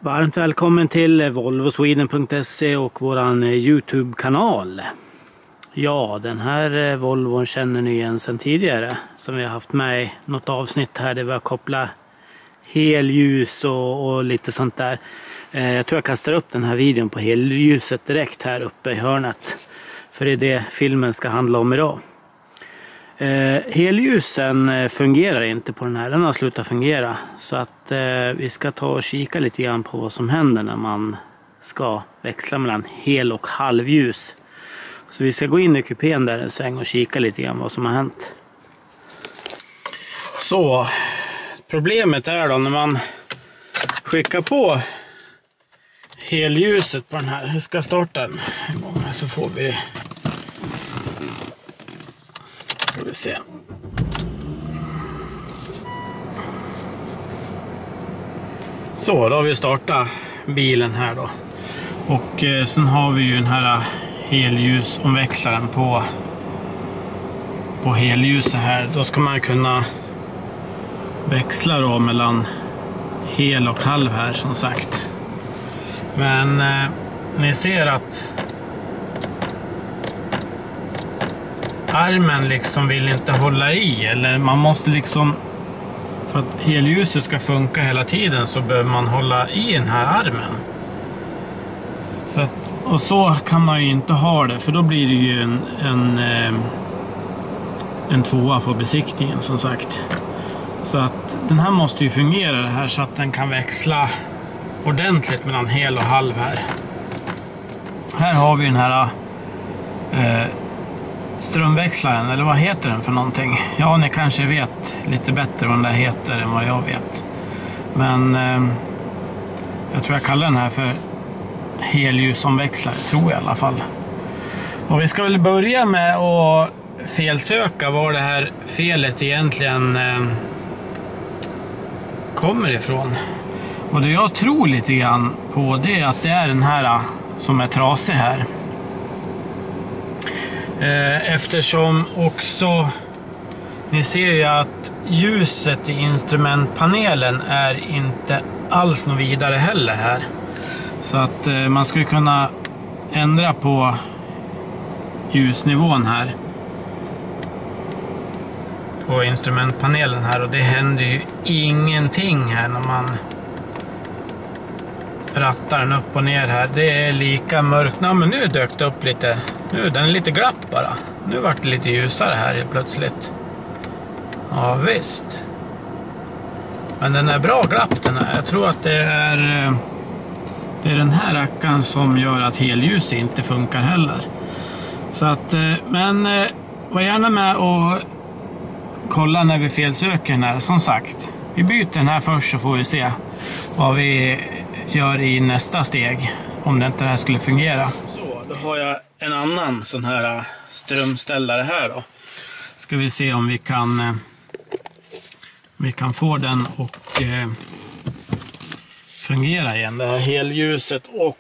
Varmt välkommen till volvosweden.se och våran YouTube-kanal. Ja, den här Volvon känner ni igen sedan tidigare. Som vi har haft med i något avsnitt här där vi har kopplat helljus och lite sånt där. Jag tror jag kastar upp den här videon på helljuset direkt här uppe i hörnet. För det är det filmen ska handla om idag. Helljusen fungerar inte på den här, den har slutat fungera. Så att vi ska ta och kika lite grann på vad som händer när man ska växla mellan hel- och halvljus. Så vi ska gå in i kupén där en sväng och kika lite grann vad som har hänt. Så, problemet är då när man skickar på helljuset på den här. Jag ska starta den en gång här så får vi det. Ska vi se. Så, då har vi startat bilen här då. Och sen har vi ju den här helljusomväxlaren på helljuset här. Då ska man kunna växla då mellan hel och halv här som sagt. Men ni ser att armen liksom vill inte hålla i, eller man måste liksom, för att helljuset ska funka hela tiden så behöver man hålla i den här armen. Så att, och så kan man ju inte ha det, för då blir det ju en tvåa på besiktningen som sagt. Så att den här måste ju fungera det här så att den kan växla ordentligt mellan hel och halv här. Här har vi den här strömväxlaren, eller vad heter den för någonting? Ja, ni kanske vet lite bättre vad den där heter än vad jag vet. Men jag tror jag kallar den här för helljusomväxlare, tror jag i alla fall. Och vi ska väl börja med att felsöka var det här felet egentligen kommer ifrån. Och det jag tror lite grann på det är att det är den här som är trasig här. Eftersom också ni ser ju att ljuset i instrumentpanelen är inte alls något vidare heller här. Så att man skulle kunna ändra på ljusnivån här på instrumentpanelen här, och det händer ju ingenting här när man rattar den upp och ner här. Det är lika mörkt. Ja, men nu dök det upp lite. Nu den är lite glapp bara. Nu vart det lite ljusare här helt plötsligt. Ja visst. Men den är bra glapp den här. Jag tror att det är den här rackan som gör att helljuset inte funkar heller. Så att, men var gärna med och kolla när vi felsöker den här. Som sagt, vi byter den här först så får vi se vad vi gör i nästa steg om det inte här skulle fungera. Så, då har jag en annan sån här strömställare här då. Ska vi se om vi kan få den och fungera igen, det här helljuset, och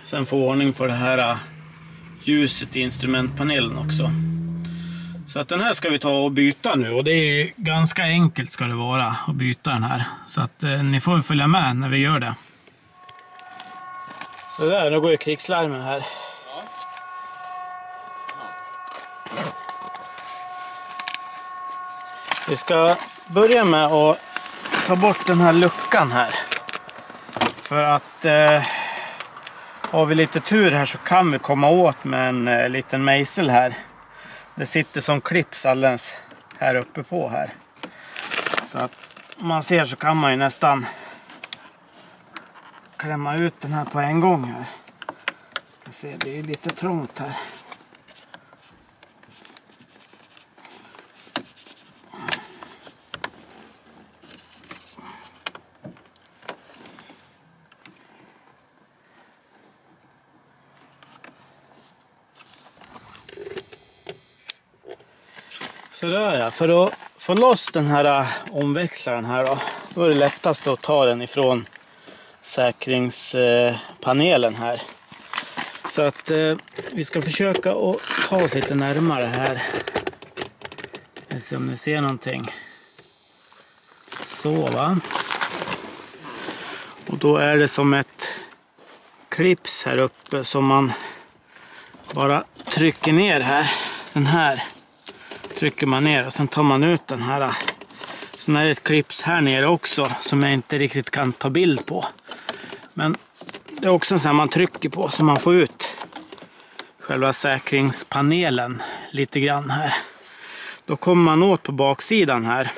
sen få ordning på det här ljuset i instrumentpanelen också. Så att den här ska vi ta och byta nu, och det är ganska enkelt ska det vara att byta den här. Så att ni får följa med när vi gör det. Så där, då går ju krigslarmen här. Vi ska börja med att ta bort den här luckan här. För att har vi lite tur här så kan vi komma åt med en liten mejsel här. Det sitter som clips alldeles här uppe på här. Så att om man ser så kan man ju nästan klämma ut den här på en gång här. Jag ser, det är lite trångt här. Så där ja, för att få loss den här omväxlaren här då är det lättast att ta den ifrån säkringspanelen här. Så att vi ska försöka att ta oss lite närmare här. Jag ser om ni ser någonting. Så va. Och då är det som ett clips här uppe som man bara trycker ner här. Den här trycker man ner och sen tar man ut den här. Sen är det ett clips här nere också som jag inte riktigt kan ta bild på. Men det är också en sån här man trycker på så man får ut själva säkringspanelen lite grann här. Då kommer man åt på baksidan här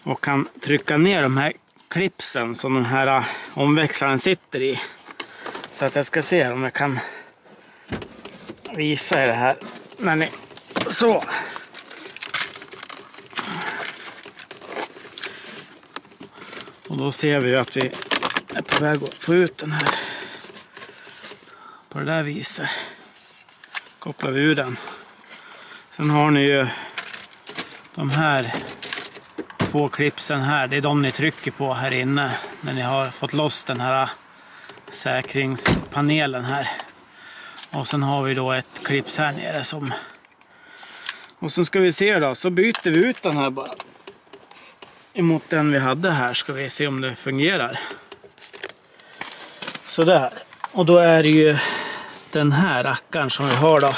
och kan trycka ner de här clipsen som den här omväxlaren sitter i. Så att jag ska se om jag kan visa er det här. Men så. Och då ser vi att vi är på väg att få ut den här på det där viset. Kopplar vi ur den. Sen har ni ju de här 2 clipsen här. Det är de ni trycker på här inne när ni har fått loss den här säkringspanelen här. Och sen har vi då ett clips här nere som... Och sen ska vi se då, så byter vi ut den här bara. Emot den vi hade här ska vi se om det fungerar. Sådär. Och då är det ju den här rackaren som vi har då.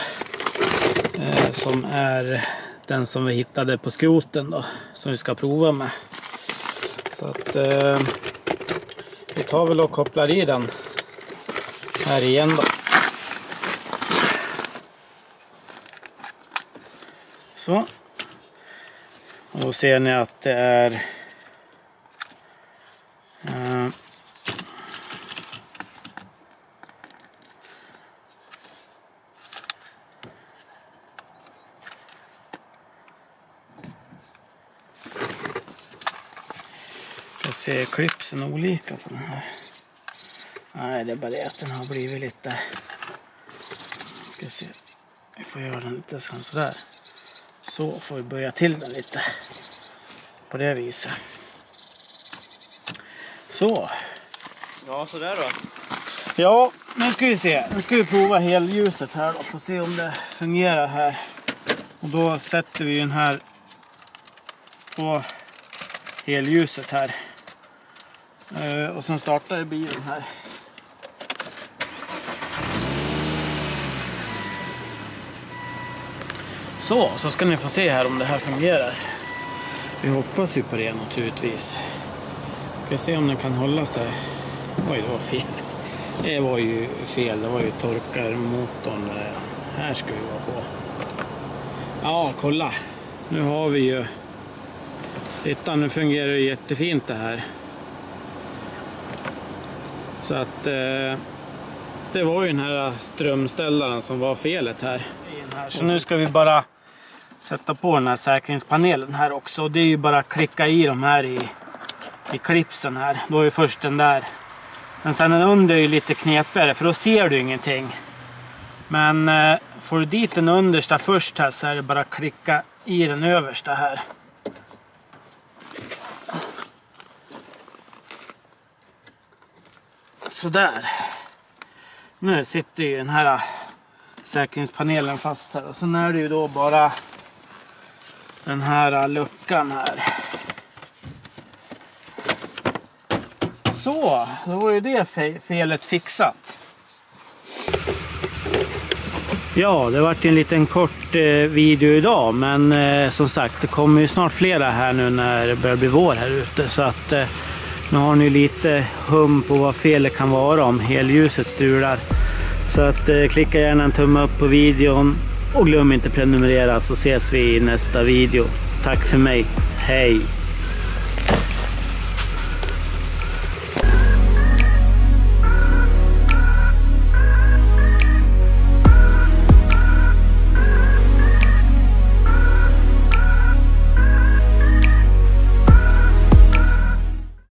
Som är den som vi hittade på skroten då. Som vi ska prova med. Så att vi tar väl och kopplar i den här igen då. Så. Och då ser ni att det är jag ser clipsen olika på den här. Nej, det är bara det att den har blivit lite. Ska se. Vi får göra den lite sådär. Så får vi börja till den lite. På det viset. Så. Ja, så där då. Ja, nu ska vi se. Nu ska vi prova helljuset här då. Får se om det fungerar här. Och då sätter vi den här på helljuset här. Och sen startar vi bilen här. Så ska ni få se här om det här fungerar. Vi hoppas ju på det naturligtvis. Ska se om den kan hålla sig. Oj, det var fel. Det var ju fel. Det var ju torkarmotorn. Här ska vi vara på. Ja, kolla. Nu har vi ju... Titta, nu fungerar det jättefint det här. Så att... det var ju den här strömställaren som var felet här. Så nu ska vi bara sätta på den här säkringspanelen här också. Det är ju bara att klicka i de här i klipsen här. Då är ju först den där. Men sen den under är ju lite knepigare för då ser du ingenting. Men får du dit den understa först här så är det bara att klicka i den översta här. Sådär. Nu sitter ju den här säkringspanelen fast här. Och sen är det ju då bara den här luckan här. Så, då var ju det felet fixat. Ja, det vart en liten kort video idag. Men som sagt, det kommer ju snart flera här nu när det börjar bli vår här ute. Så att nu har ni lite hum på vad felet kan vara om helljuset strular. Så att klicka gärna en tumme upp på videon och glöm inte prenumerera så ses vi i nästa video. Tack för mig. Hej!